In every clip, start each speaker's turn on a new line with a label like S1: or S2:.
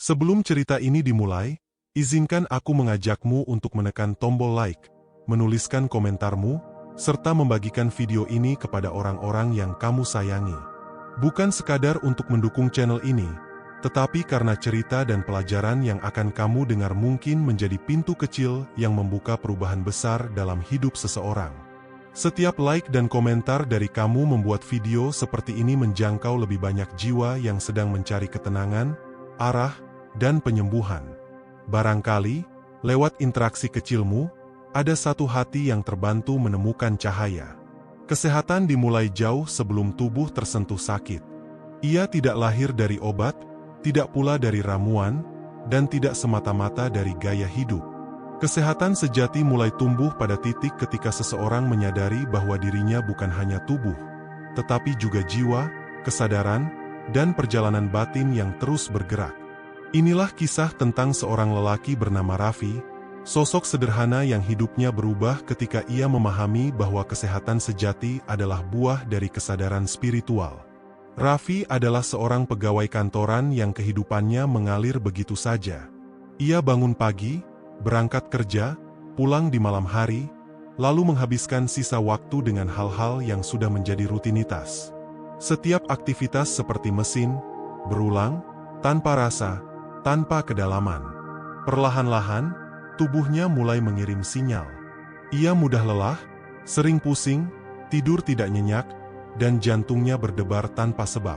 S1: Sebelum cerita ini dimulai, izinkan aku mengajakmu untuk menekan tombol like, menuliskan komentarmu, serta membagikan video ini kepada orang-orang yang kamu sayangi. Bukan sekadar untuk mendukung channel ini, tetapi karena cerita dan pelajaran yang akan kamu dengar mungkin menjadi pintu kecil yang membuka perubahan besar dalam hidup seseorang. Setiap like dan komentar dari kamu membuat video seperti ini menjangkau lebih banyak jiwa yang sedang mencari ketenangan, arah, dan penyembuhan. Barangkali, lewat interaksi kecilmu, ada satu hati yang terbantu menemukan cahaya. Kesehatan dimulai jauh sebelum tubuh tersentuh sakit. Ia tidak lahir dari obat, tidak pula dari ramuan, dan tidak semata-mata dari gaya hidup. Kesehatan sejati mulai tumbuh pada titik ketika seseorang menyadari bahwa dirinya bukan hanya tubuh, tetapi juga jiwa, kesadaran, dan perjalanan batin yang terus bergerak. Inilah kisah tentang seorang lelaki bernama Raffi, sosok sederhana yang hidupnya berubah ketika ia memahami bahwa kesehatan sejati adalah buah dari kesadaran spiritual. Raffi adalah seorang pegawai kantoran yang kehidupannya mengalir begitu saja. Ia bangun pagi, berangkat kerja, pulang di malam hari, lalu menghabiskan sisa waktu dengan hal-hal yang sudah menjadi rutinitas. Setiap aktivitas seperti mesin, berulang, tanpa rasa, tanpa kedalaman. Perlahan-lahan, tubuhnya mulai mengirim sinyal. Ia mudah lelah, sering pusing, tidur tidak nyenyak, dan jantungnya berdebar tanpa sebab.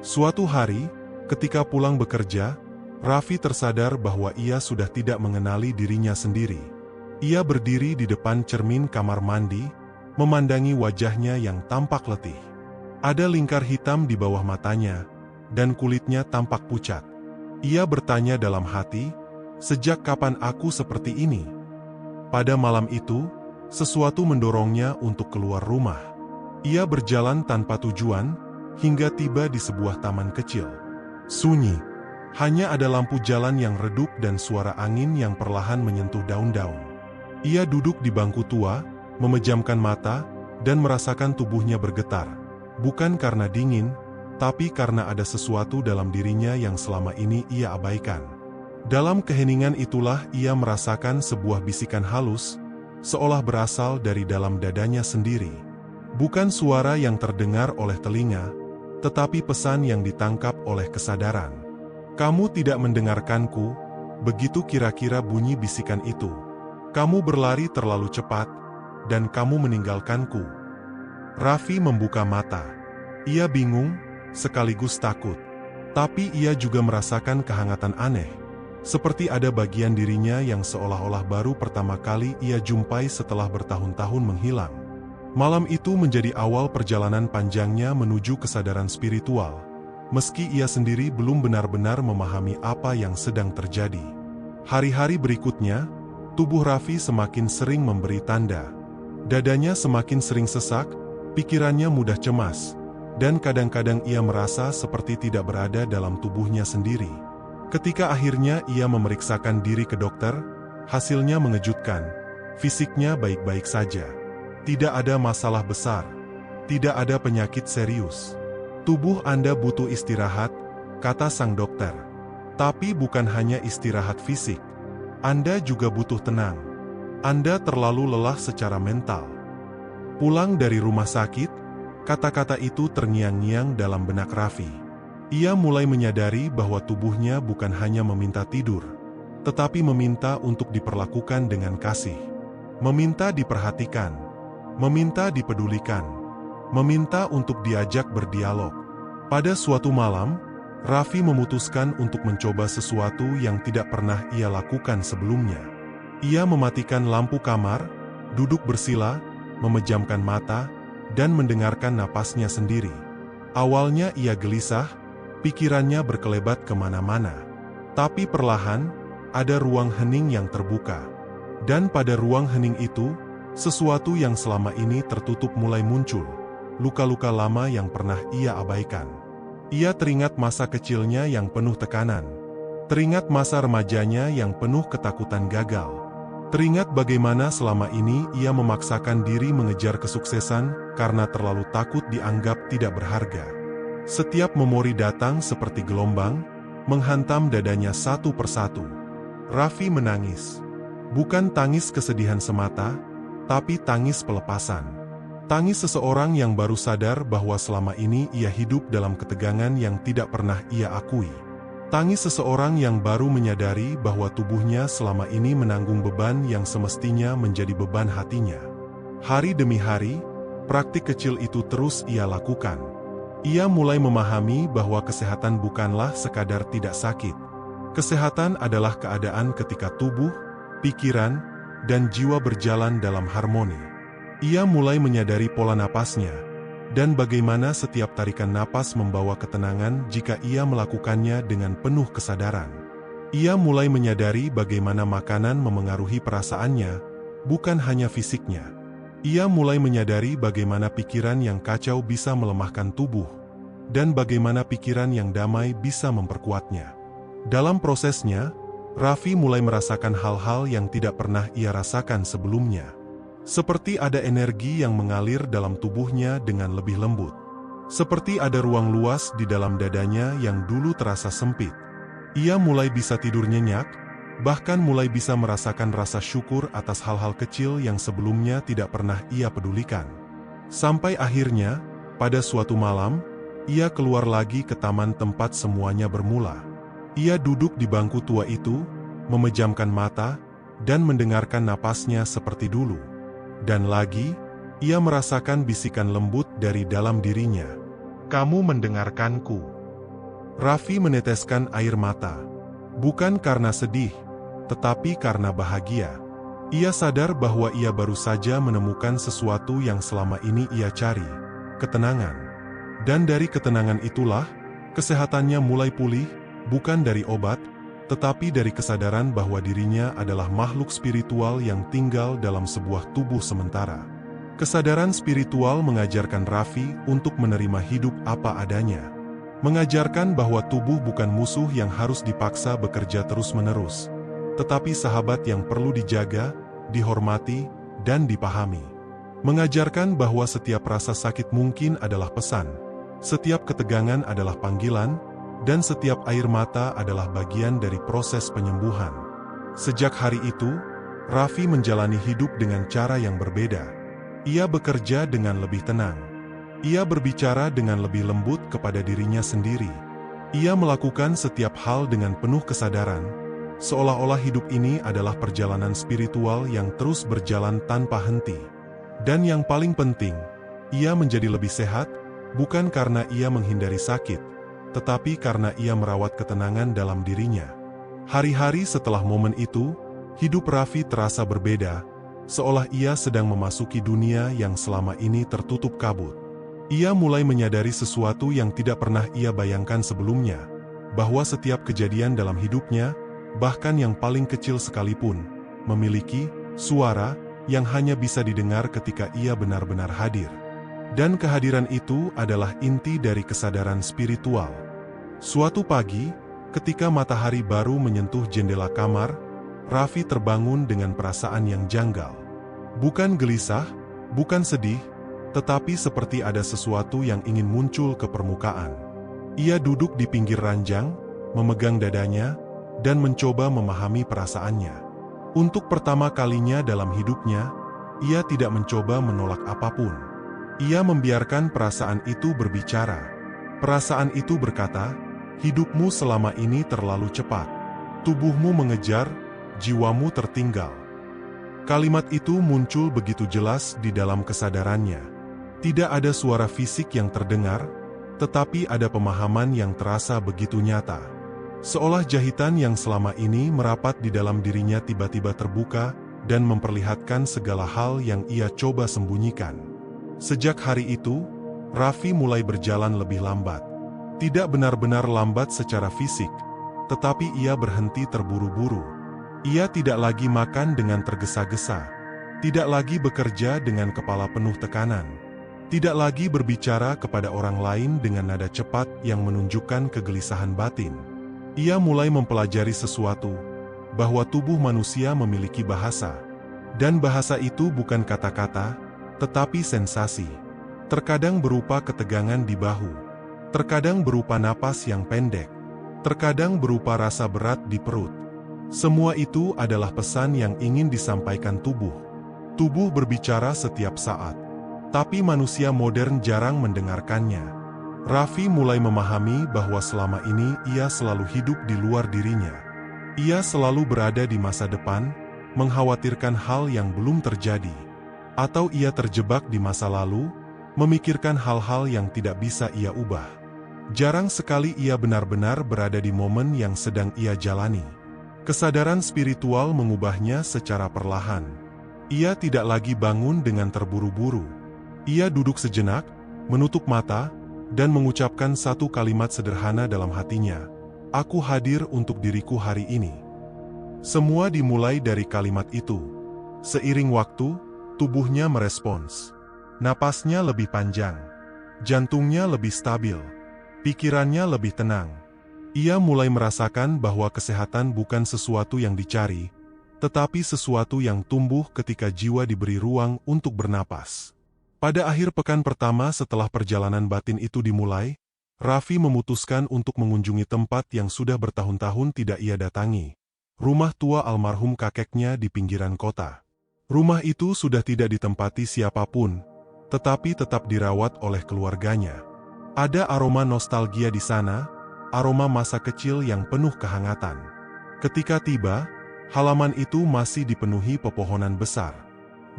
S1: Suatu hari, ketika pulang bekerja, Raffi tersadar bahwa ia sudah tidak mengenali dirinya sendiri. Ia berdiri di depan cermin kamar mandi, memandangi wajahnya yang tampak letih. Ada lingkar hitam di bawah matanya, dan kulitnya tampak pucat. Ia bertanya dalam hati, "Sejak kapan aku seperti ini?" Pada malam itu, sesuatu mendorongnya untuk keluar rumah. Ia berjalan tanpa tujuan, hingga tiba di sebuah taman kecil. Sunyi. Hanya ada lampu jalan yang redup dan suara angin yang perlahan menyentuh daun-daun. Ia duduk di bangku tua, memejamkan mata, dan merasakan tubuhnya bergetar. Bukan karena dingin, tapi karena ada sesuatu dalam dirinya yang selama ini ia abaikan. Dalam keheningan itulah ia merasakan sebuah bisikan halus, seolah berasal dari dalam dadanya sendiri. Bukan suara yang terdengar oleh telinga, tetapi pesan yang ditangkap oleh kesadaran. "Kamu tidak mendengarkanku," begitu kira-kira bunyi bisikan itu. "Kamu berlari terlalu cepat, dan kamu meninggalkanku." Raffi membuka mata. Ia bingung, sekaligus takut. Tapi ia juga merasakan kehangatan aneh. Seperti ada bagian dirinya yang seolah-olah baru pertama kali ia jumpai setelah bertahun-tahun menghilang. Malam itu menjadi awal perjalanan panjangnya menuju kesadaran spiritual. Meski ia sendiri belum benar-benar memahami apa yang sedang terjadi. Hari-hari berikutnya, tubuh Raffi semakin sering memberi tanda. Dadanya semakin sering sesak, pikirannya mudah cemas, dan kadang-kadang ia merasa seperti tidak berada dalam tubuhnya sendiri. Ketika akhirnya ia memeriksakan diri ke dokter, hasilnya mengejutkan. Fisiknya baik-baik saja. Tidak ada masalah besar. Tidak ada penyakit serius. "Tubuh Anda butuh istirahat," kata sang dokter. "Tapi bukan hanya istirahat fisik. Anda juga butuh tenang. Anda terlalu lelah secara mental." Pulang dari rumah sakit, kata-kata itu terngiang-ngiang dalam benak Raffi. Ia mulai menyadari bahwa tubuhnya bukan hanya meminta tidur, tetapi meminta untuk diperlakukan dengan kasih. Meminta diperhatikan, meminta dipedulikan, meminta untuk diajak berdialog. Pada suatu malam, Raffi memutuskan untuk mencoba sesuatu yang tidak pernah ia lakukan sebelumnya. Ia mematikan lampu kamar, duduk bersila, memejamkan mata, dan mendengarkan napasnya sendiri. Awalnya ia gelisah, pikirannya berkelebat kemana-mana. Tapi perlahan, ada ruang hening yang terbuka. Dan pada ruang hening itu, sesuatu yang selama ini tertutup mulai muncul. Luka-luka lama yang pernah ia abaikan. Ia teringat masa kecilnya yang penuh tekanan. Teringat masa remajanya yang penuh ketakutan gagal. Teringat bagaimana selama ini ia memaksakan diri mengejar kesuksesan karena terlalu takut dianggap tidak berharga. Setiap memori datang seperti gelombang, menghantam dadanya satu persatu. Raffi menangis. Bukan tangis kesedihan semata, tapi tangis pelepasan. Tangis seseorang yang baru sadar bahwa selama ini ia hidup dalam ketegangan yang tidak pernah ia akui. Tangis seseorang yang baru menyadari bahwa tubuhnya selama ini menanggung beban yang semestinya menjadi beban hatinya. Hari demi hari, praktik kecil itu terus ia lakukan. Ia mulai memahami bahwa kesehatan bukanlah sekadar tidak sakit. Kesehatan adalah keadaan ketika tubuh, pikiran, dan jiwa berjalan dalam harmoni. Ia mulai menyadari pola napasnya, dan bagaimana setiap tarikan napas membawa ketenangan jika ia melakukannya dengan penuh kesadaran. Ia mulai menyadari bagaimana makanan memengaruhi perasaannya, bukan hanya fisiknya. Ia mulai menyadari bagaimana pikiran yang kacau bisa melemahkan tubuh, dan bagaimana pikiran yang damai bisa memperkuatnya. Dalam prosesnya, Raffi mulai merasakan hal-hal yang tidak pernah ia rasakan sebelumnya. Seperti ada energi yang mengalir dalam tubuhnya dengan lebih lembut. Seperti ada ruang luas di dalam dadanya yang dulu terasa sempit. Ia mulai bisa tidur nyenyak, bahkan mulai bisa merasakan rasa syukur atas hal-hal kecil yang sebelumnya tidak pernah ia pedulikan. Sampai akhirnya, pada suatu malam, ia keluar lagi ke taman tempat semuanya bermula. Ia duduk di bangku tua itu, memejamkan mata, dan mendengarkan napasnya seperti dulu. Dan lagi, ia merasakan bisikan lembut dari dalam dirinya. "Kamu mendengarkanku." Raffi meneteskan air mata. Bukan karena sedih, tetapi karena bahagia. Ia sadar bahwa ia baru saja menemukan sesuatu yang selama ini ia cari, ketenangan. Dan dari ketenangan itulah, kesehatannya mulai pulih, bukan dari obat, tetapi dari kesadaran bahwa dirinya adalah makhluk spiritual yang tinggal dalam sebuah tubuh sementara. Kesadaran spiritual mengajarkan Raffi untuk menerima hidup apa adanya. Mengajarkan bahwa tubuh bukan musuh yang harus dipaksa bekerja terus-menerus, tetapi sahabat yang perlu dijaga, dihormati, dan dipahami. Mengajarkan bahwa setiap rasa sakit mungkin adalah pesan, setiap ketegangan adalah panggilan, dan setiap air mata adalah bagian dari proses penyembuhan. Sejak hari itu, Raffi menjalani hidup dengan cara yang berbeda. Ia bekerja dengan lebih tenang. Ia berbicara dengan lebih lembut kepada dirinya sendiri. Ia melakukan setiap hal dengan penuh kesadaran, seolah-olah hidup ini adalah perjalanan spiritual yang terus berjalan tanpa henti. Dan yang paling penting, ia menjadi lebih sehat, bukan karena ia menghindari sakit, tetapi karena ia merawat ketenangan dalam dirinya. Hari-hari setelah momen itu, hidup Raffi terasa berbeda, seolah ia sedang memasuki dunia yang selama ini tertutup kabut. Ia mulai menyadari sesuatu yang tidak pernah ia bayangkan sebelumnya, bahwa setiap kejadian dalam hidupnya, bahkan yang paling kecil sekalipun, memiliki suara yang hanya bisa didengar ketika ia benar-benar hadir. Dan kehadiran itu adalah inti dari kesadaran spiritual. Suatu pagi, ketika matahari baru menyentuh jendela kamar, Raffi terbangun dengan perasaan yang janggal. Bukan gelisah, bukan sedih, tetapi seperti ada sesuatu yang ingin muncul ke permukaan. Ia duduk di pinggir ranjang, memegang dadanya, dan mencoba memahami perasaannya. Untuk pertama kalinya dalam hidupnya, ia tidak mencoba menolak apapun. Ia membiarkan perasaan itu berbicara. Perasaan itu berkata, "Hidupmu selama ini terlalu cepat. Tubuhmu mengejar, jiwamu tertinggal." Kalimat itu muncul begitu jelas di dalam kesadarannya. Tidak ada suara fisik yang terdengar, tetapi ada pemahaman yang terasa begitu nyata. Seolah jahitan yang selama ini merapat di dalam dirinya tiba-tiba terbuka dan memperlihatkan segala hal yang ia coba sembunyikan. Sejak hari itu, Raffi mulai berjalan lebih lambat. Tidak benar-benar lambat secara fisik, tetapi ia berhenti terburu-buru. Ia tidak lagi makan dengan tergesa-gesa, tidak lagi bekerja dengan kepala penuh tekanan, tidak lagi berbicara kepada orang lain dengan nada cepat yang menunjukkan kegelisahan batin. Ia mulai mempelajari sesuatu, bahwa tubuh manusia memiliki bahasa, dan bahasa itu bukan kata-kata, tetapi sensasi. Terkadang berupa ketegangan di bahu, terkadang berupa napas yang pendek, terkadang berupa rasa berat di perut. Semua itu adalah pesan yang ingin disampaikan tubuh. Tubuh berbicara setiap saat, tapi manusia modern jarang mendengarkannya. Raffi mulai memahami bahwa selama ini ia selalu hidup di luar dirinya. Ia selalu berada di masa depan, mengkhawatirkan hal yang belum terjadi. Atau ia terjebak di masa lalu, memikirkan hal-hal yang tidak bisa ia ubah. Jarang sekali ia benar-benar berada di momen yang sedang ia jalani. Kesadaran spiritual mengubahnya secara perlahan. Ia tidak lagi bangun dengan terburu-buru. Ia duduk sejenak, menutup mata, dan mengucapkan satu kalimat sederhana dalam hatinya. Aku hadir untuk diriku hari ini. Semua dimulai dari kalimat itu. Seiring waktu, tubuhnya merespons. Napasnya lebih panjang. Jantungnya lebih stabil. Pikirannya lebih tenang. Ia mulai merasakan bahwa kesehatan bukan sesuatu yang dicari, tetapi sesuatu yang tumbuh ketika jiwa diberi ruang untuk bernapas. Pada akhir pekan pertama setelah perjalanan batin itu dimulai, Raffi memutuskan untuk mengunjungi tempat yang sudah bertahun-tahun tidak ia datangi. Rumah tua almarhum kakeknya di pinggiran kota. Rumah itu sudah tidak ditempati siapapun, tetapi tetap dirawat oleh keluarganya. Ada aroma nostalgia di sana, aroma masa kecil yang penuh kehangatan. Ketika tiba, halaman itu masih dipenuhi pepohonan besar.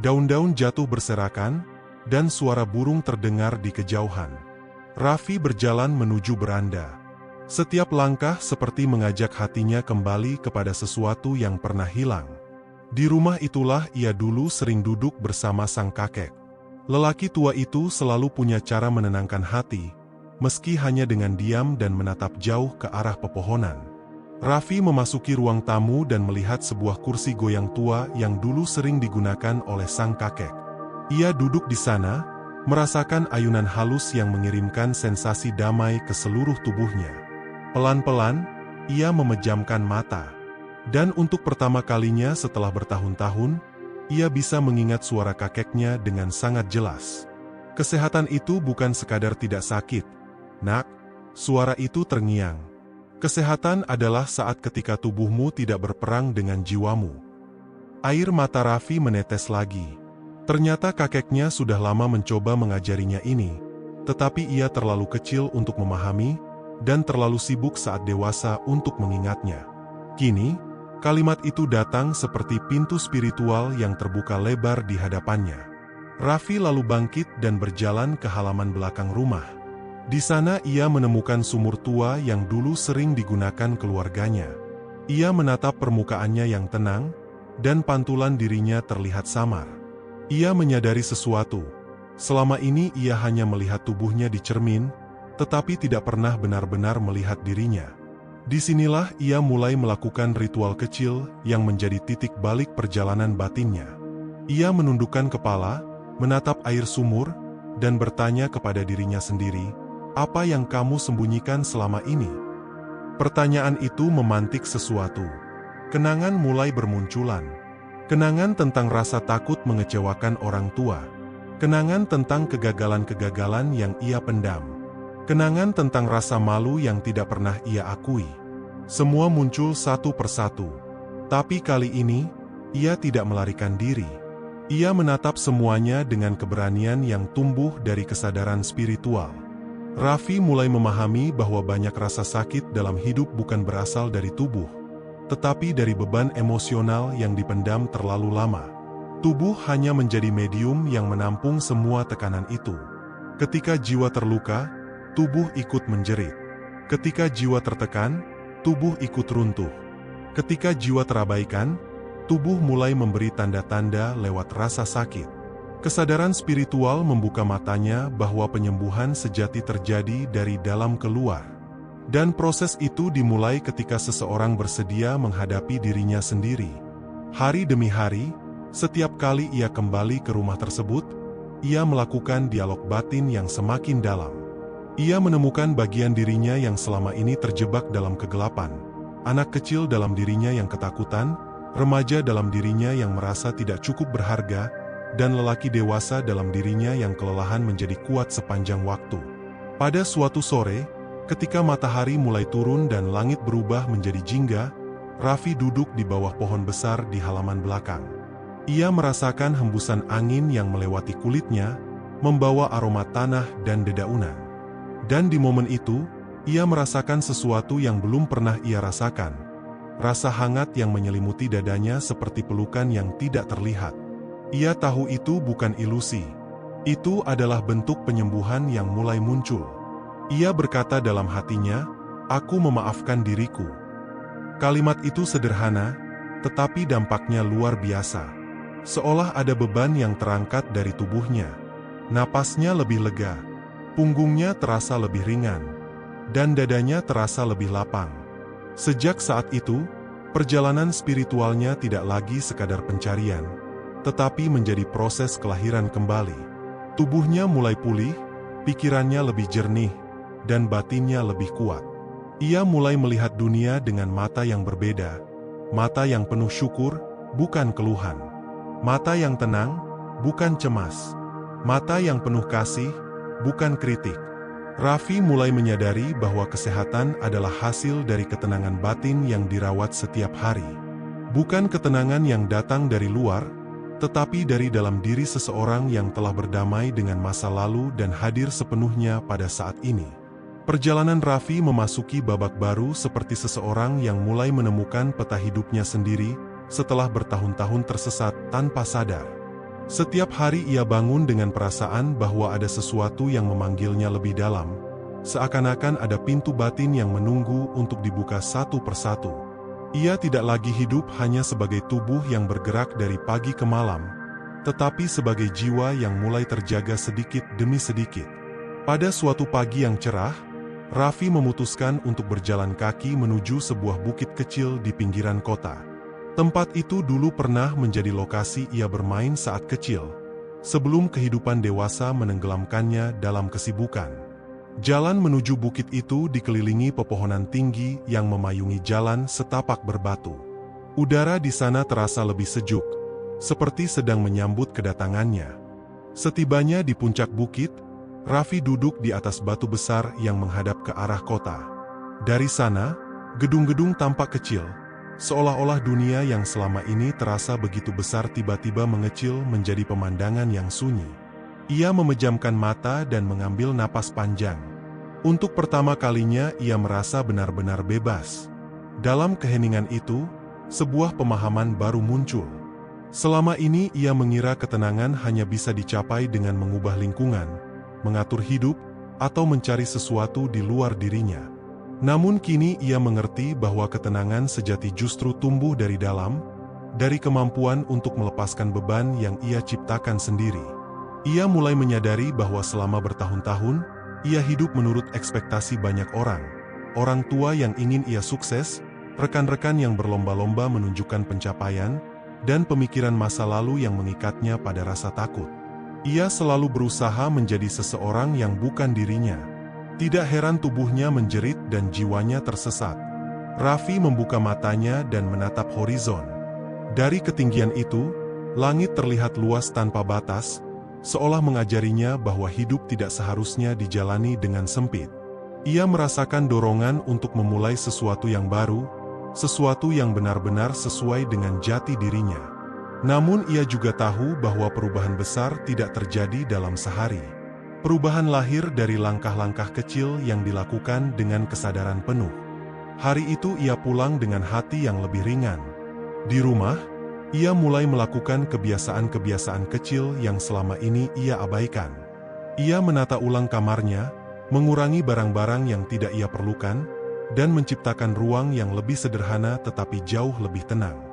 S1: Daun-daun jatuh berserakan, dan suara burung terdengar di kejauhan. Raffi berjalan menuju beranda. Setiap langkah seperti mengajak hatinya kembali kepada sesuatu yang pernah hilang. Di rumah itulah ia dulu sering duduk bersama sang kakek. Lelaki tua itu selalu punya cara menenangkan hati, meski hanya dengan diam dan menatap jauh ke arah pepohonan. Raffi memasuki ruang tamu dan melihat sebuah kursi goyang tua yang dulu sering digunakan oleh sang kakek. Ia duduk di sana, merasakan ayunan halus yang mengirimkan sensasi damai ke seluruh tubuhnya. Pelan-pelan, ia memejamkan mata. Dan untuk pertama kalinya setelah bertahun-tahun, ia bisa mengingat suara kakeknya dengan sangat jelas. Kesehatan itu bukan sekadar tidak sakit. Nak, suara itu terngiang. Kesehatan adalah saat ketika tubuhmu tidak berperang dengan jiwamu. Air mata Raffi menetes lagi. Ternyata kakeknya sudah lama mencoba mengajarinya ini, tetapi ia terlalu kecil untuk memahami, dan terlalu sibuk saat dewasa untuk mengingatnya. Kini, kalimat itu datang seperti pintu spiritual yang terbuka lebar di hadapannya. Raffi lalu bangkit dan berjalan ke halaman belakang rumah. Di sana ia menemukan sumur tua yang dulu sering digunakan keluarganya. Ia menatap permukaannya yang tenang, dan pantulan dirinya terlihat samar. Ia menyadari sesuatu. Selama ini ia hanya melihat tubuhnya di cermin, tetapi tidak pernah benar-benar melihat dirinya. Disinilah ia mulai melakukan ritual kecil yang menjadi titik balik perjalanan batinnya. Ia menundukkan kepala, menatap air sumur, dan bertanya kepada dirinya sendiri, apa yang kamu sembunyikan selama ini? Pertanyaan itu memantik sesuatu. Kenangan mulai bermunculan. Kenangan tentang rasa takut mengecewakan orang tua. Kenangan tentang kegagalan-kegagalan yang ia pendam. Kenangan tentang rasa malu yang tidak pernah ia akui. Semua muncul satu persatu. Tapi kali ini, ia tidak melarikan diri. Ia menatap semuanya dengan keberanian yang tumbuh dari kesadaran spiritual. Raffi mulai memahami bahwa banyak rasa sakit dalam hidup bukan berasal dari tubuh, tetapi dari beban emosional yang dipendam terlalu lama. Tubuh hanya menjadi medium yang menampung semua tekanan itu. Ketika jiwa terluka, tubuh ikut menjerit. Ketika jiwa tertekan, tubuh ikut runtuh. Ketika jiwa terabaikan, tubuh mulai memberi tanda-tanda lewat rasa sakit. Kesadaran spiritual membuka matanya bahwa penyembuhan sejati terjadi dari dalam keluar. Dan proses itu dimulai ketika seseorang bersedia menghadapi dirinya sendiri. Hari demi hari, setiap kali ia kembali ke rumah tersebut, ia melakukan dialog batin yang semakin dalam. Ia menemukan bagian dirinya yang selama ini terjebak dalam kegelapan. Anak kecil dalam dirinya yang ketakutan, remaja dalam dirinya yang merasa tidak cukup berharga, dan lelaki dewasa dalam dirinya yang kelelahan menjadi kuat sepanjang waktu. Pada suatu sore, Ketika matahari mulai turun dan langit berubah menjadi jingga, Raffi duduk di bawah pohon besar di halaman belakang. Ia merasakan hembusan angin yang melewati kulitnya, membawa aroma tanah dan dedaunan. Dan di momen itu, ia merasakan sesuatu yang belum pernah ia rasakan. Rasa hangat yang menyelimuti dadanya seperti pelukan yang tidak terlihat. Ia tahu itu bukan ilusi. Itu adalah bentuk penyembuhan yang mulai muncul. Ia berkata dalam hatinya, "Aku memaafkan diriku." Kalimat itu sederhana, tetapi dampaknya luar biasa. Seolah ada beban yang terangkat dari tubuhnya. Napasnya lebih lega, punggungnya terasa lebih ringan, dan dadanya terasa lebih lapang. Sejak saat itu, perjalanan spiritualnya tidak lagi sekadar pencarian, tetapi menjadi proses kelahiran kembali. Tubuhnya mulai pulih, pikirannya lebih jernih, dan batinnya lebih kuat. Ia mulai melihat dunia dengan mata yang berbeda, mata yang penuh syukur, bukan keluhan. Mata yang tenang, bukan cemas. Mata yang penuh kasih, bukan kritik. Raffi mulai menyadari bahwa kesehatan adalah hasil dari ketenangan batin yang dirawat setiap hari. Bukan ketenangan yang datang dari luar, tetapi dari dalam diri seseorang yang telah berdamai dengan masa lalu dan hadir sepenuhnya pada saat ini. Perjalanan Raffi memasuki babak baru seperti seseorang yang mulai menemukan peta hidupnya sendiri setelah bertahun-tahun tersesat tanpa sadar. Setiap hari ia bangun dengan perasaan bahwa ada sesuatu yang memanggilnya lebih dalam, seakan-akan ada pintu batin yang menunggu untuk dibuka satu persatu. Ia tidak lagi hidup hanya sebagai tubuh yang bergerak dari pagi ke malam, tetapi sebagai jiwa yang mulai terjaga sedikit demi sedikit. Pada suatu pagi yang cerah, Raffi memutuskan untuk berjalan kaki menuju sebuah bukit kecil di pinggiran kota. Tempat itu dulu pernah menjadi lokasi ia bermain saat kecil, sebelum kehidupan dewasa menenggelamkannya dalam kesibukan. Jalan menuju bukit itu dikelilingi pepohonan tinggi yang memayungi jalan setapak berbatu. Udara di sana terasa lebih sejuk, seperti sedang menyambut kedatangannya. Setibanya di puncak bukit, Raffi duduk di atas batu besar yang menghadap ke arah kota. Dari sana, gedung-gedung tampak kecil, seolah-olah dunia yang selama ini terasa begitu besar tiba-tiba mengecil menjadi pemandangan yang sunyi. Ia memejamkan mata dan mengambil napas panjang. Untuk pertama kalinya ia merasa benar-benar bebas. Dalam keheningan itu, sebuah pemahaman baru muncul. Selama ini ia mengira ketenangan hanya bisa dicapai dengan mengubah lingkungan, mengatur hidup, atau mencari sesuatu di luar dirinya. Namun kini ia mengerti bahwa ketenangan sejati justru tumbuh dari dalam, dari kemampuan untuk melepaskan beban yang ia ciptakan sendiri. Ia mulai menyadari bahwa selama bertahun-tahun, ia hidup menurut ekspektasi banyak orang. Orang tua yang ingin ia sukses, rekan-rekan yang berlomba-lomba menunjukkan pencapaian, dan pemikiran masa lalu yang mengikatnya pada rasa takut. Ia selalu berusaha menjadi seseorang yang bukan dirinya. Tidak heran tubuhnya menjerit dan jiwanya tersesat. Raffi membuka matanya dan menatap horizon. Dari ketinggian itu, langit terlihat luas tanpa batas, seolah mengajarinya bahwa hidup tidak seharusnya dijalani dengan sempit. Ia merasakan dorongan untuk memulai sesuatu yang baru, sesuatu yang benar-benar sesuai dengan jati dirinya. Namun ia juga tahu bahwa perubahan besar tidak terjadi dalam sehari. Perubahan lahir dari langkah-langkah kecil yang dilakukan dengan kesadaran penuh. Hari itu ia pulang dengan hati yang lebih ringan. Di rumah, ia mulai melakukan kebiasaan-kebiasaan kecil yang selama ini ia abaikan. Ia menata ulang kamarnya, mengurangi barang-barang yang tidak ia perlukan, dan menciptakan ruang yang lebih sederhana tetapi jauh lebih tenang.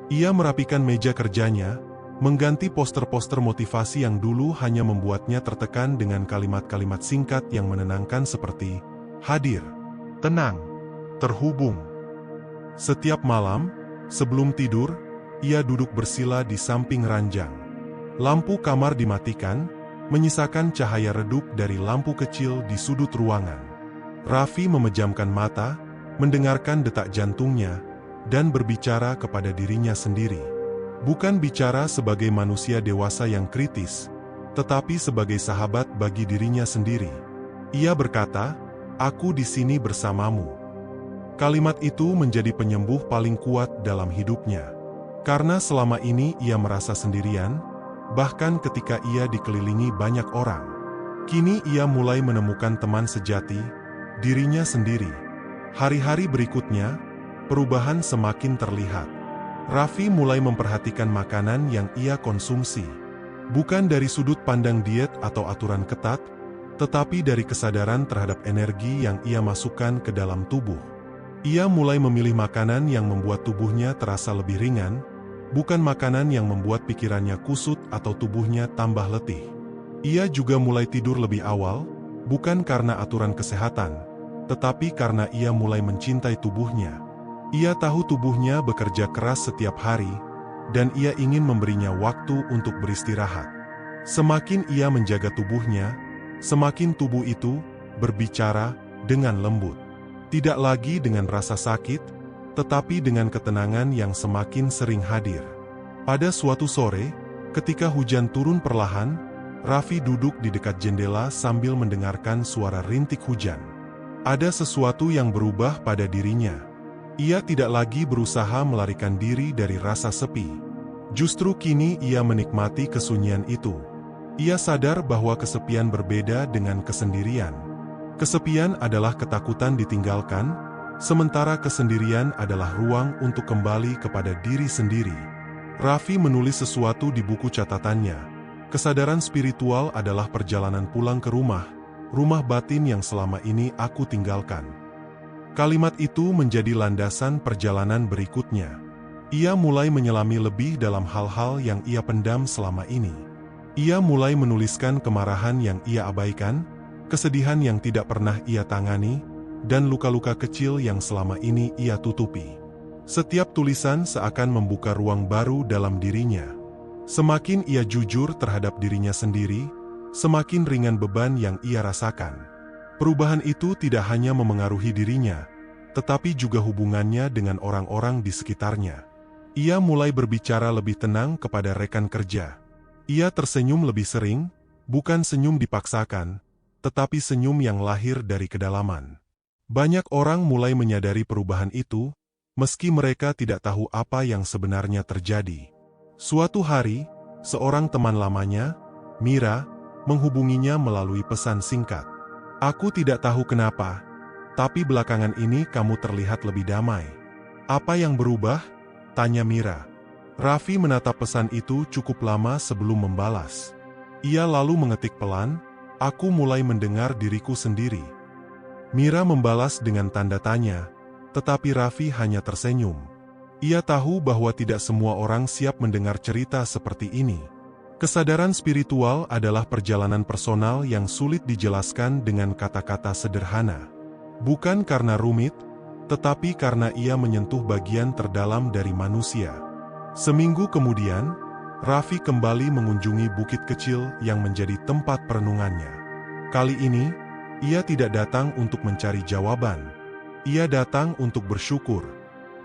S1: Ia merapikan meja kerjanya, mengganti poster-poster motivasi yang dulu hanya membuatnya tertekan dengan kalimat-kalimat singkat yang menenangkan seperti hadir, tenang, terhubung. Setiap malam, sebelum tidur, ia duduk bersila di samping ranjang. Lampu kamar dimatikan, menyisakan cahaya redup dari lampu kecil di sudut ruangan. Raffi memejamkan mata, mendengarkan detak jantungnya, dan berbicara kepada dirinya sendiri. Bukan bicara sebagai manusia dewasa yang kritis, tetapi sebagai sahabat bagi dirinya sendiri. Ia berkata, Aku di sini bersamamu." Kalimat itu menjadi penyembuh paling kuat dalam hidupnya. Karena selama ini ia merasa sendirian, bahkan ketika ia dikelilingi banyak orang. Kini ia mulai menemukan teman sejati, dirinya sendiri. Hari-hari berikutnya, perubahan semakin terlihat. Raffi mulai memperhatikan makanan yang ia konsumsi. Bukan dari sudut pandang diet atau aturan ketat, tetapi dari kesadaran terhadap energi yang ia masukkan ke dalam tubuh. Ia mulai memilih makanan yang membuat tubuhnya terasa lebih ringan, bukan makanan yang membuat pikirannya kusut atau tubuhnya tambah letih. Ia juga mulai tidur lebih awal, bukan karena aturan kesehatan, tetapi karena ia mulai mencintai tubuhnya. Ia tahu tubuhnya bekerja keras setiap hari, dan ia ingin memberinya waktu untuk beristirahat. Semakin ia menjaga tubuhnya, semakin tubuh itu berbicara dengan lembut. Tidak lagi dengan rasa sakit, tetapi dengan ketenangan yang semakin sering hadir. Pada suatu sore, ketika hujan turun perlahan, Raffi duduk di dekat jendela sambil mendengarkan suara rintik hujan. Ada sesuatu yang berubah pada dirinya. Ia tidak lagi berusaha melarikan diri dari rasa sepi. Justru kini ia menikmati kesunyian itu. Ia sadar bahwa kesepian berbeda dengan kesendirian. Kesepian adalah ketakutan ditinggalkan, sementara kesendirian adalah ruang untuk kembali kepada diri sendiri. Raffi menulis sesuatu di buku catatannya. Kesadaran spiritual adalah perjalanan pulang ke rumah batin yang selama ini aku tinggalkan. Kalimat itu menjadi landasan perjalanan berikutnya. Ia mulai menyelami lebih dalam hal-hal yang ia pendam selama ini. Ia mulai menuliskan kemarahan yang ia abaikan, kesedihan yang tidak pernah ia tangani, dan luka-luka kecil yang selama ini ia tutupi. Setiap tulisan seakan membuka ruang baru dalam dirinya. Semakin ia jujur terhadap dirinya sendiri, semakin ringan beban yang ia rasakan. Perubahan itu tidak hanya memengaruhi dirinya, tetapi juga hubungannya dengan orang-orang di sekitarnya. Ia mulai berbicara lebih tenang kepada rekan kerja. Ia tersenyum lebih sering, bukan senyum dipaksakan, tetapi senyum yang lahir dari kedalaman. Banyak orang mulai menyadari perubahan itu, meski mereka tidak tahu apa yang sebenarnya terjadi. Suatu hari, seorang teman lamanya, Mira, menghubunginya melalui pesan singkat. "Aku tidak tahu kenapa, tapi belakangan ini kamu terlihat lebih damai." "Apa yang berubah?" tanya Mira. Raffi menatap pesan itu cukup lama sebelum membalas. Ia lalu mengetik pelan, "Aku mulai mendengar diriku sendiri." Mira membalas dengan tanda tanya, tetapi Raffi hanya tersenyum. Ia tahu bahwa tidak semua orang siap mendengar cerita seperti ini. Kesadaran spiritual adalah perjalanan personal yang sulit dijelaskan dengan kata-kata sederhana. Bukan karena rumit, tetapi karena ia menyentuh bagian terdalam dari manusia. Seminggu kemudian, Raffi kembali mengunjungi bukit kecil yang menjadi tempat perenungannya. Kali ini, ia tidak datang untuk mencari jawaban. Ia datang untuk bersyukur.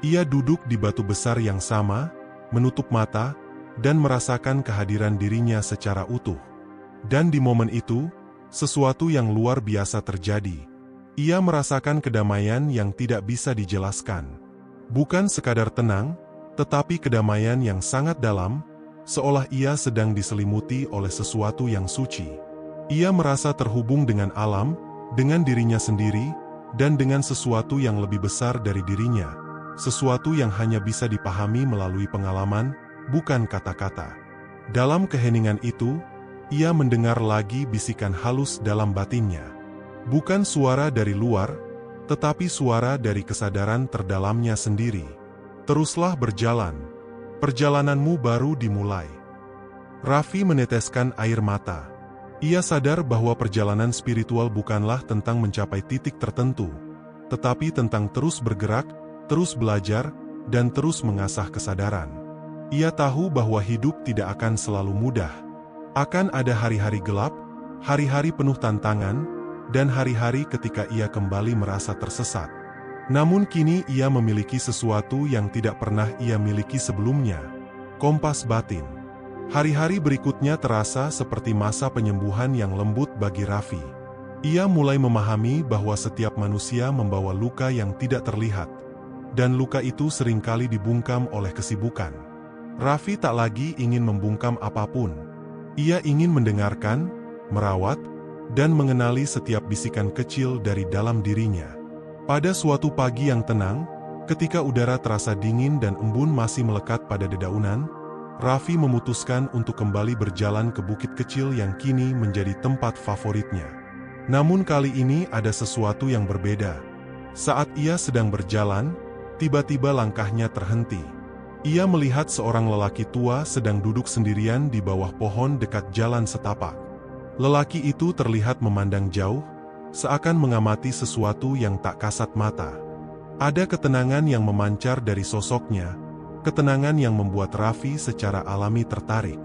S1: Ia duduk di batu besar yang sama, menutup mata, dan merasakan kehadiran dirinya secara utuh. Dan di momen itu, sesuatu yang luar biasa terjadi. Ia merasakan kedamaian yang tidak bisa dijelaskan. Bukan sekadar tenang, tetapi kedamaian yang sangat dalam, seolah ia sedang diselimuti oleh sesuatu yang suci. Ia merasa terhubung dengan alam, dengan dirinya sendiri, dan dengan sesuatu yang lebih besar dari dirinya. Sesuatu yang hanya bisa dipahami melalui pengalaman, bukan kata-kata. Dalam keheningan itu, ia mendengar lagi bisikan halus dalam batinnya. Bukan suara dari luar, tetapi suara dari kesadaran terdalamnya sendiri. "Teruslah berjalan. Perjalananmu baru dimulai." Raffi meneteskan air mata. Ia sadar bahwa perjalanan spiritual bukanlah tentang mencapai titik tertentu, tetapi tentang terus bergerak, terus belajar, dan terus mengasah kesadaran. Ia tahu bahwa hidup tidak akan selalu mudah. Akan ada hari-hari gelap, hari-hari penuh tantangan, dan hari-hari ketika ia kembali merasa tersesat. Namun kini ia memiliki sesuatu yang tidak pernah ia miliki sebelumnya, kompas batin. Hari-hari berikutnya terasa seperti masa penyembuhan yang lembut bagi Raffi. Ia mulai memahami bahwa setiap manusia membawa luka yang tidak terlihat, dan luka itu seringkali dibungkam oleh kesibukan. Raffi tak lagi ingin membungkam apapun. Ia ingin mendengarkan, merawat, dan mengenali setiap bisikan kecil dari dalam dirinya. Pada suatu pagi yang tenang, ketika udara terasa dingin dan embun masih melekat pada dedaunan, Raffi memutuskan untuk kembali berjalan ke bukit kecil yang kini menjadi tempat favoritnya. Namun kali ini ada sesuatu yang berbeda. Saat ia sedang berjalan, tiba-tiba langkahnya terhenti. Ia melihat seorang lelaki tua sedang duduk sendirian di bawah pohon dekat jalan setapak. Lelaki itu terlihat memandang jauh, seakan mengamati sesuatu yang tak kasat mata. Ada ketenangan yang memancar dari sosoknya, ketenangan yang membuat Raffi secara alami tertarik.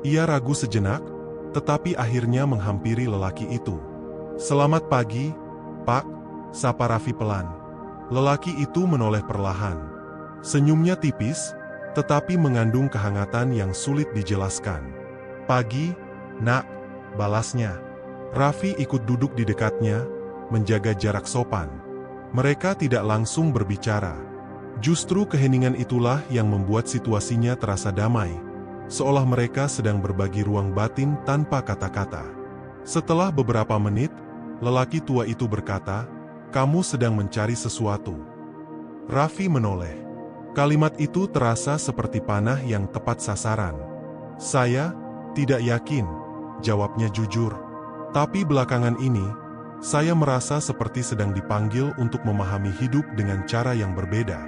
S1: Ia ragu sejenak, tetapi akhirnya menghampiri lelaki itu. "Selamat pagi, Pak," sapa Raffi pelan. Lelaki itu menoleh perlahan. Senyumnya tipis, tetapi mengandung kehangatan yang sulit dijelaskan. "Pagi, Nak," balasnya. Raffi ikut duduk di dekatnya, menjaga jarak sopan. Mereka tidak langsung berbicara. Justru keheningan itulah yang membuat situasinya terasa damai, seolah mereka sedang berbagi ruang batin tanpa kata-kata. Setelah beberapa menit, lelaki tua itu berkata, "Kamu sedang mencari sesuatu." Raffi menoleh. Kalimat itu terasa seperti panah yang tepat sasaran. "Saya tidak yakin," jawabnya jujur. "Tapi belakangan ini, saya merasa seperti sedang dipanggil untuk memahami hidup dengan cara yang berbeda."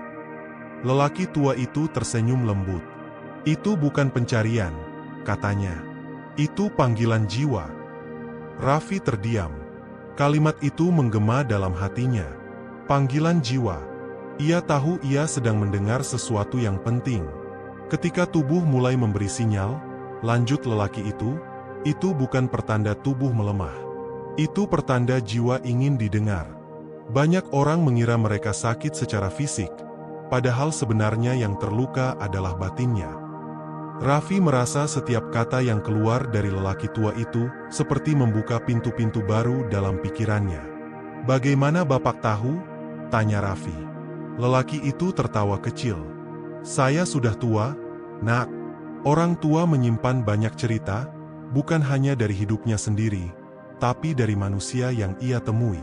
S1: Lelaki tua itu tersenyum lembut. "Itu bukan pencarian," katanya. "Itu panggilan jiwa." Raffi terdiam. Kalimat itu menggema dalam hatinya. Panggilan jiwa. Ia tahu ia sedang mendengar sesuatu yang penting. Ketika tubuh mulai memberi sinyal, lanjut lelaki itu bukan pertanda tubuh melemah. Itu pertanda jiwa ingin didengar. Banyak orang mengira mereka sakit secara fisik, padahal sebenarnya yang terluka adalah batinnya. Raffi merasa setiap kata yang keluar dari lelaki tua itu seperti membuka pintu-pintu baru dalam pikirannya. "Bagaimana Bapak tahu?" tanya Raffi. Lelaki itu tertawa kecil. "Saya sudah tua, Nak. Orang tua menyimpan banyak cerita, bukan hanya dari hidupnya sendiri, tapi dari manusia yang ia temui.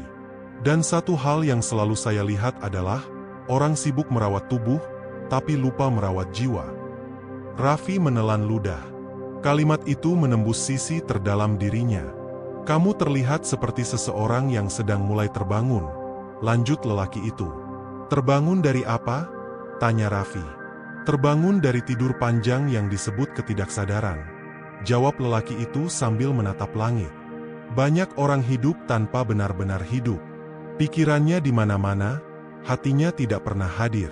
S1: Dan satu hal yang selalu saya lihat adalah, orang sibuk merawat tubuh, tapi lupa merawat jiwa." Raffi menelan ludah. Kalimat itu menembus sisi terdalam dirinya. "Kamu terlihat seperti seseorang yang sedang mulai terbangun," lanjut lelaki itu. "Terbangun dari apa?" tanya Raffi. "Terbangun dari tidur panjang yang disebut ketidaksadaran," jawab lelaki itu sambil menatap langit. "Banyak orang hidup tanpa benar-benar hidup. Pikirannya di mana-mana, hatinya tidak pernah hadir.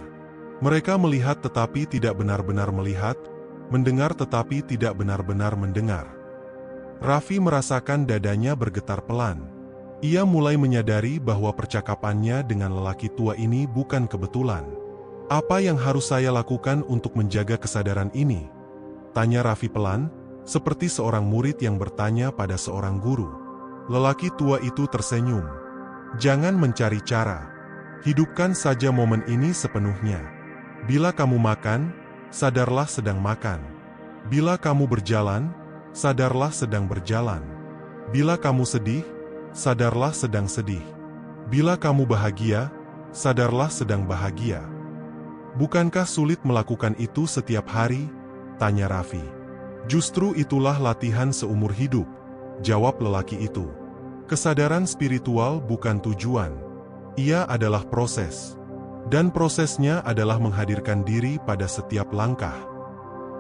S1: Mereka melihat tetapi tidak benar-benar melihat, mendengar tetapi tidak benar-benar mendengar." Raffi merasakan dadanya bergetar pelan. Ia mulai menyadari bahwa percakapannya dengan lelaki tua ini bukan kebetulan. "Apa yang harus saya lakukan untuk menjaga kesadaran ini?" tanya Raffi pelan, seperti seorang murid yang bertanya pada seorang guru. Lelaki tua itu tersenyum. "Jangan mencari cara. Hidupkan saja momen ini sepenuhnya. Bila kamu makan, sadarlah sedang makan. Bila kamu berjalan, sadarlah sedang berjalan. Bila kamu sedih, sadarlah sedang sedih. Bila kamu bahagia, sadarlah sedang bahagia." "Bukankah sulit melakukan itu setiap hari?" tanya Raffi. "Justru itulah latihan seumur hidup," jawab lelaki itu. "Kesadaran spiritual bukan tujuan. Ia adalah proses. Dan prosesnya adalah menghadirkan diri pada setiap langkah."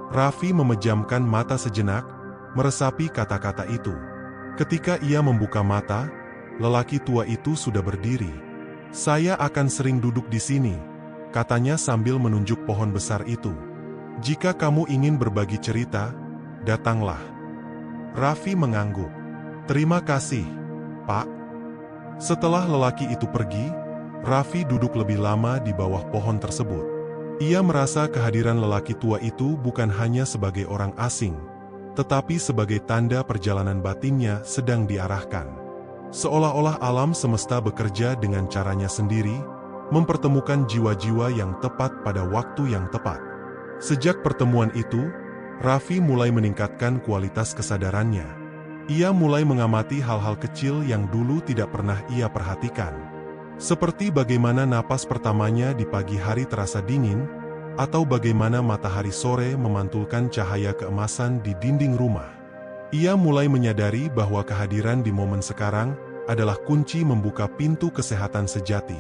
S1: Raffi memejamkan mata sejenak, meresapi kata-kata itu. Ketika ia membuka mata, lelaki tua itu sudah berdiri. "Saya akan sering duduk di sini," katanya sambil menunjuk pohon besar itu. "Jika kamu ingin berbagi cerita, datanglah." Raffi mengangguk. "Terima kasih, Pak." Setelah lelaki itu pergi, Raffi duduk lebih lama di bawah pohon tersebut. Ia merasa kehadiran lelaki tua itu bukan hanya sebagai orang asing, tetapi sebagai tanda perjalanan batinnya sedang diarahkan. Seolah-olah alam semesta bekerja dengan caranya sendiri, mempertemukan jiwa-jiwa yang tepat pada waktu yang tepat. Sejak pertemuan itu, Raffi mulai meningkatkan kualitas kesadarannya. Ia mulai mengamati hal-hal kecil yang dulu tidak pernah ia perhatikan. Seperti bagaimana napas pertamanya di pagi hari terasa dingin, atau bagaimana matahari sore memantulkan cahaya keemasan di dinding rumah. Ia mulai menyadari bahwa kehadiran di momen sekarang adalah kunci membuka pintu kesehatan sejati.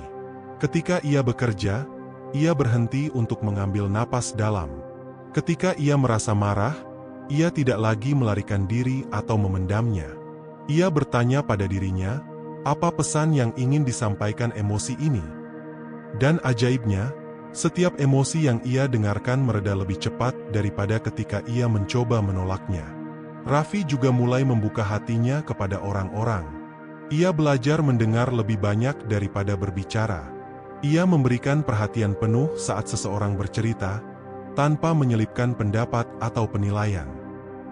S1: Ketika ia bekerja, ia berhenti untuk mengambil napas dalam. Ketika ia merasa marah, ia tidak lagi melarikan diri atau memendamnya. Ia bertanya pada dirinya, apa pesan yang ingin disampaikan emosi ini? Dan ajaibnya, setiap emosi yang ia dengarkan mereda lebih cepat daripada ketika ia mencoba menolaknya. Raffi juga mulai membuka hatinya kepada orang-orang. Ia belajar mendengar lebih banyak daripada berbicara. Ia memberikan perhatian penuh saat seseorang bercerita, tanpa menyelipkan pendapat atau penilaian.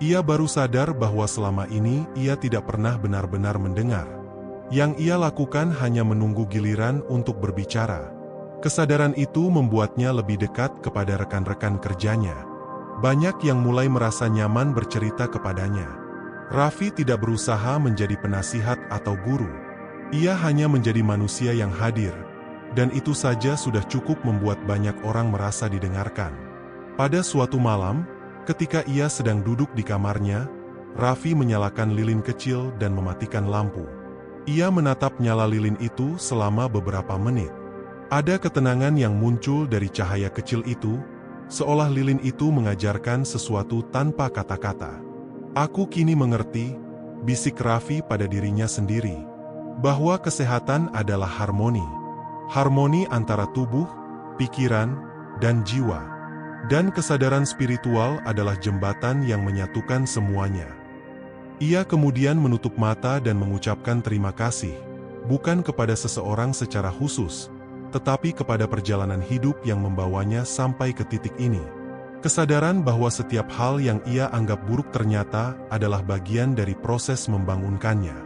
S1: Ia baru sadar bahwa selama ini ia tidak pernah benar-benar mendengar. Yang ia lakukan hanya menunggu giliran untuk berbicara. Kesadaran itu membuatnya lebih dekat kepada rekan-rekan kerjanya. Banyak yang mulai merasa nyaman bercerita kepadanya. Raffi tidak berusaha menjadi penasihat atau guru. Ia hanya menjadi manusia yang hadir, dan itu saja sudah cukup membuat banyak orang merasa didengarkan. Pada suatu malam, ketika ia sedang duduk di kamarnya, Raffi menyalakan lilin kecil dan mematikan lampu. Ia menatap nyala lilin itu selama beberapa menit. Ada ketenangan yang muncul dari cahaya kecil itu, seolah lilin itu mengajarkan sesuatu tanpa kata-kata. Aku kini mengerti, bisik Raffi pada dirinya sendiri, bahwa kesehatan adalah harmoni. Harmoni antara tubuh, pikiran, dan jiwa. Dan kesadaran spiritual adalah jembatan yang menyatukan semuanya. Ia kemudian menutup mata dan mengucapkan terima kasih, bukan kepada seseorang secara khusus, tetapi kepada perjalanan hidup yang membawanya sampai ke titik ini. Kesadaran bahwa setiap hal yang ia anggap buruk ternyata adalah bagian dari proses membangunkannya.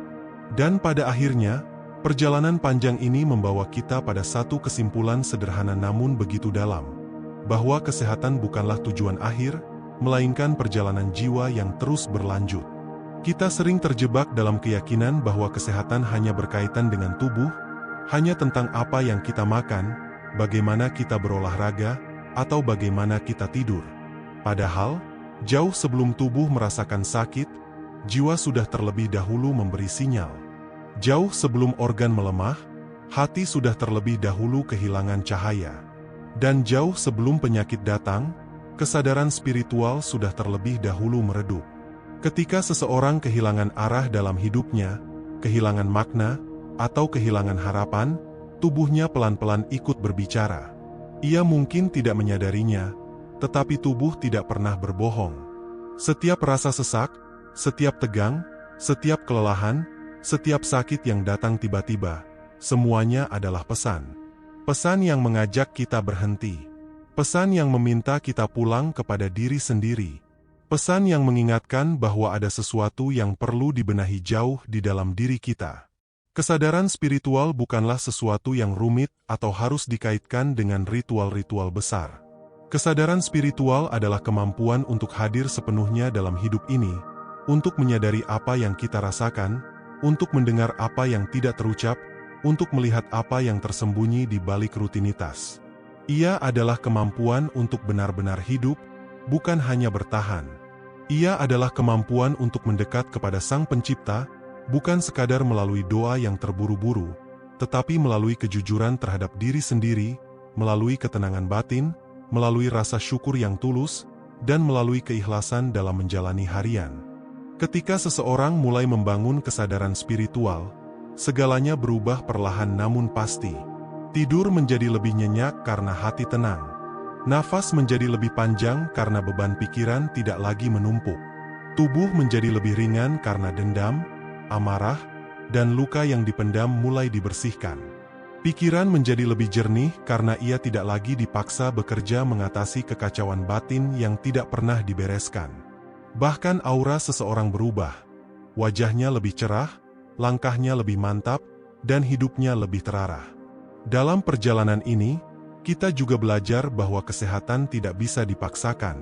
S1: Dan pada akhirnya, perjalanan panjang ini membawa kita pada satu kesimpulan sederhana namun begitu dalam, bahwa kesehatan bukanlah tujuan akhir, melainkan perjalanan jiwa yang terus berlanjut. Kita sering terjebak dalam keyakinan bahwa kesehatan hanya berkaitan dengan tubuh, hanya tentang apa yang kita makan, bagaimana kita berolahraga, atau bagaimana kita tidur. Padahal, jauh sebelum tubuh merasakan sakit, jiwa sudah terlebih dahulu memberi sinyal. Jauh sebelum organ melemah, hati sudah terlebih dahulu kehilangan cahaya. Dan jauh sebelum penyakit datang, kesadaran spiritual sudah terlebih dahulu meredup. Ketika seseorang kehilangan arah dalam hidupnya, kehilangan makna, atau kehilangan harapan, tubuhnya pelan-pelan ikut berbicara. Ia mungkin tidak menyadarinya, tetapi tubuh tidak pernah berbohong. Setiap rasa sesak, setiap tegang, setiap kelelahan, setiap sakit yang datang tiba-tiba, semuanya adalah pesan. Pesan yang mengajak kita berhenti. Pesan yang meminta kita pulang kepada diri sendiri. Pesan yang mengingatkan bahwa ada sesuatu yang perlu dibenahi jauh di dalam diri kita. Kesadaran spiritual bukanlah sesuatu yang rumit atau harus dikaitkan dengan ritual-ritual besar. Kesadaran spiritual adalah kemampuan untuk hadir sepenuhnya dalam hidup ini, untuk menyadari apa yang kita rasakan, untuk mendengar apa yang tidak terucap, untuk melihat apa yang tersembunyi di balik rutinitas. Ia adalah kemampuan untuk benar-benar hidup, bukan hanya bertahan. Ia adalah kemampuan untuk mendekat kepada Sang Pencipta, bukan sekadar melalui doa yang terburu-buru, tetapi melalui kejujuran terhadap diri sendiri, melalui ketenangan batin, melalui rasa syukur yang tulus, dan melalui keikhlasan dalam menjalani harian. Ketika seseorang mulai membangun kesadaran spiritual, segalanya berubah perlahan namun pasti. Tidur menjadi lebih nyenyak karena hati tenang. Nafas menjadi lebih panjang karena beban pikiran tidak lagi menumpuk. Tubuh menjadi lebih ringan karena dendam, amarah, dan luka yang dipendam mulai dibersihkan. Pikiran menjadi lebih jernih karena ia tidak lagi dipaksa bekerja mengatasi kekacauan batin yang tidak pernah dibereskan. Bahkan aura seseorang berubah. Wajahnya lebih cerah, langkahnya lebih mantap, dan hidupnya lebih terarah. Dalam perjalanan ini, kita juga belajar bahwa kesehatan tidak bisa dipaksakan.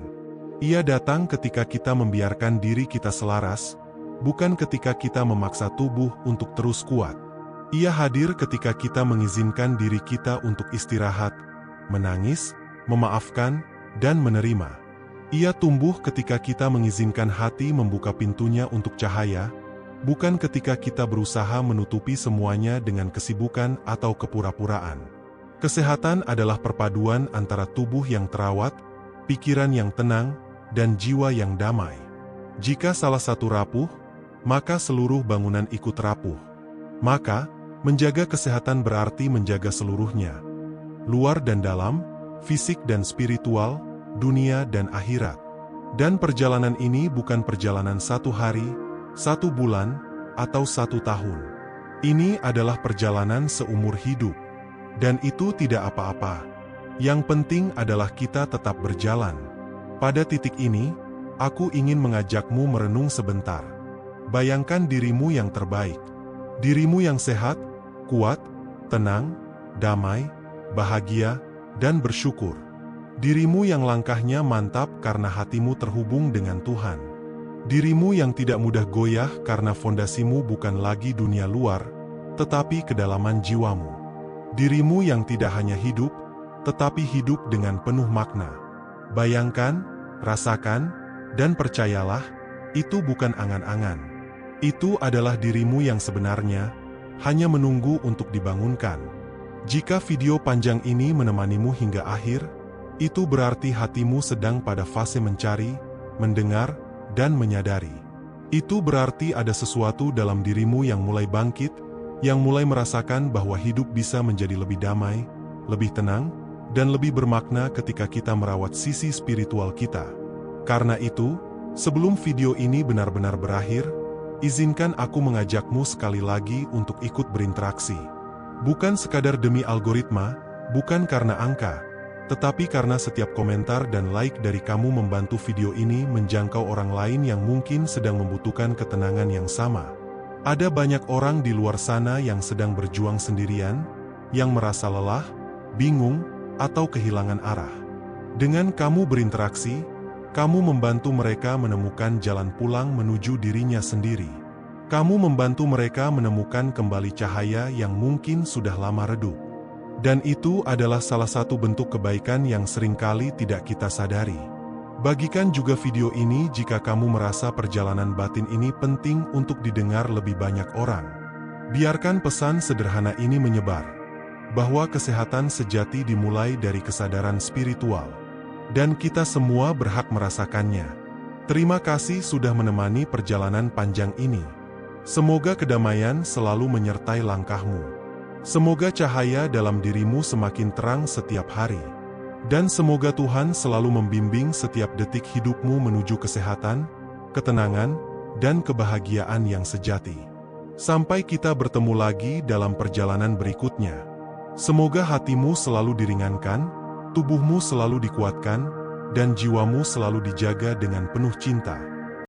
S1: Ia datang ketika kita membiarkan diri kita selaras, bukan ketika kita memaksa tubuh untuk terus kuat. Ia hadir ketika kita mengizinkan diri kita untuk istirahat, menangis, memaafkan, dan menerima. Ia tumbuh ketika kita mengizinkan hati membuka pintunya untuk cahaya, bukan ketika kita berusaha menutupi semuanya dengan kesibukan atau kepura-puraan. Kesehatan adalah perpaduan antara tubuh yang terawat, pikiran yang tenang, dan jiwa yang damai. Jika salah satu rapuh, maka seluruh bangunan ikut rapuh. Maka, menjaga kesehatan berarti menjaga seluruhnya. Luar dan dalam, fisik dan spiritual, dunia dan akhirat. Dan perjalanan ini bukan perjalanan 1 hari, 1 bulan, atau 1 tahun. Ini adalah perjalanan seumur hidup. Dan itu tidak apa-apa. Yang penting adalah kita tetap berjalan. Pada titik ini, aku ingin mengajakmu merenung sebentar. Bayangkan dirimu yang terbaik. Dirimu yang sehat, kuat, tenang, damai, bahagia, dan bersyukur. Dirimu yang langkahnya mantap karena hatimu terhubung dengan Tuhan. Dirimu yang tidak mudah goyah karena fondasimu bukan lagi dunia luar, tetapi kedalaman jiwamu. Dirimu yang tidak hanya hidup, tetapi hidup dengan penuh makna. Bayangkan, rasakan, dan percayalah, itu bukan angan-angan. Itu adalah dirimu yang sebenarnya, hanya menunggu untuk dibangunkan. Jika video panjang ini menemanimu hingga akhir, itu berarti hatimu sedang pada fase mencari, mendengar, dan menyadari. Itu berarti ada sesuatu dalam dirimu yang mulai bangkit, yang mulai merasakan bahwa hidup bisa menjadi lebih damai, lebih tenang, dan lebih bermakna ketika kita merawat sisi spiritual kita. Karena itu, sebelum video ini benar-benar berakhir, izinkan aku mengajakmu sekali lagi untuk ikut berinteraksi. Bukan sekadar demi algoritma, bukan karena angka, tetapi karena setiap komentar dan like dari kamu membantu video ini menjangkau orang lain yang mungkin sedang membutuhkan ketenangan yang sama. Ada banyak orang di luar sana yang sedang berjuang sendirian, yang merasa lelah, bingung, atau kehilangan arah. Dengan kamu berinteraksi, kamu membantu mereka menemukan jalan pulang menuju dirinya sendiri. Kamu membantu mereka menemukan kembali cahaya yang mungkin sudah lama redup. Dan itu adalah salah satu bentuk kebaikan yang seringkali tidak kita sadari. Bagikan juga video ini jika kamu merasa perjalanan batin ini penting untuk didengar lebih banyak orang. Biarkan pesan sederhana ini menyebar, bahwa kesehatan sejati dimulai dari kesadaran spiritual. Dan kita semua berhak merasakannya. Terima kasih sudah menemani perjalanan panjang ini. Semoga kedamaian selalu menyertai langkahmu. Semoga cahaya dalam dirimu semakin terang setiap hari. Dan semoga Tuhan selalu membimbing setiap detik hidupmu menuju kesehatan, ketenangan, dan kebahagiaan yang sejati. Sampai kita bertemu lagi dalam perjalanan berikutnya. Semoga hatimu selalu diringankan, tubuhmu selalu dikuatkan, dan jiwamu selalu dijaga dengan penuh cinta.